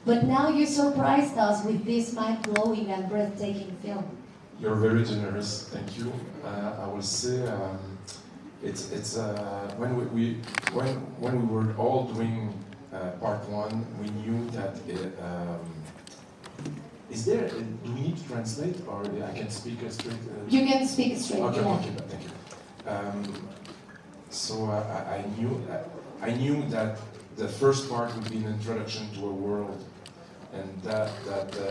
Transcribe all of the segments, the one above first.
But now you surprised us with this mind-blowing and breathtaking film. You're very generous, thank you. I will say it's when we were all doing part one, we knew that is there? Do we need to translate, or I can speak straight? You can speak straight. Okay, yeah. okay, thank you. So I knew that the first part would be an introduction to a world, and that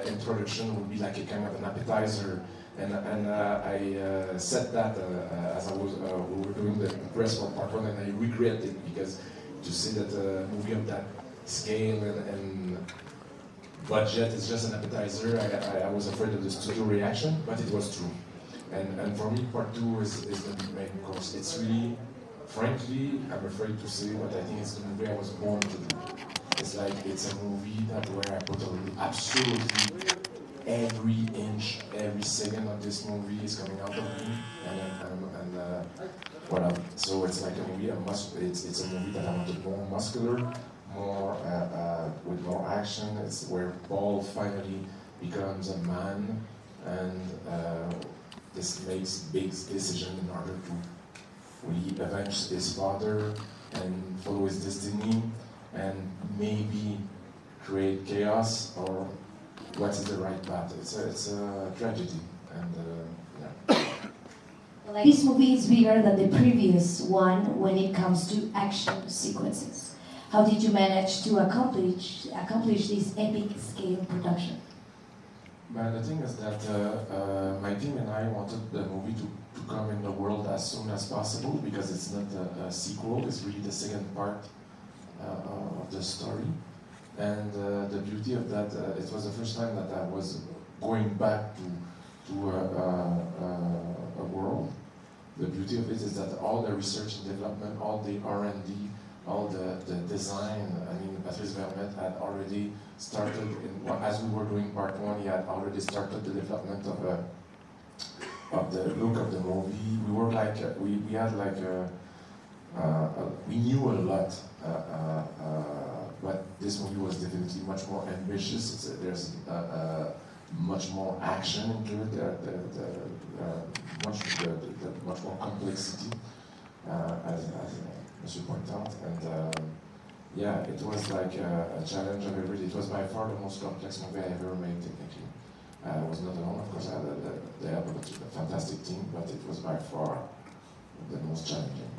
introduction would be like a kind of an appetizer. And I said that as we were doing the press for part one, and I regret it because to see that a movie of that scale and budget is just an appetizer, I was afraid of the studio reaction, but it was true. And for me, part two is the main course. It's really, frankly, I'm afraid to say what I think is the movie I was born to do. It's like, it's a movie where I put absolutely every inch, every second of this movie is coming out of me, and so it's like a movie. It's a movie that I wanted more muscular, more with more action. It's where Paul finally becomes a man, and this makes big decision in order to really avenge his father and follow his destiny, and maybe create chaos or what is the right path. It's a tragedy, and yeah. Like, this movie is bigger than the previous one when it comes to action sequences. How did you manage to accomplish this epic scale production? But the thing is that my team and I wanted the movie to come in the world as soon as possible, because it's not a sequel, it's really the second part of the story. And the beauty of that, it was the first time that I was going back to a world. The beauty of it is that all the research and development, all the R&D, all the design, I mean, Patrice Vermette had already started, as we were doing part one, he had already started the development of the look of the movie. We were like, we had like we knew a lot, but this movie was definitely much more ambitious. There's much more action into it, much more complexity, as Monsieur pointed out, and yeah, it was like a challenge of every day. It was by far the most complex movie I ever made, technically. I was not alone, of course, I had the help of a fantastic team, but it was by far the most challenging.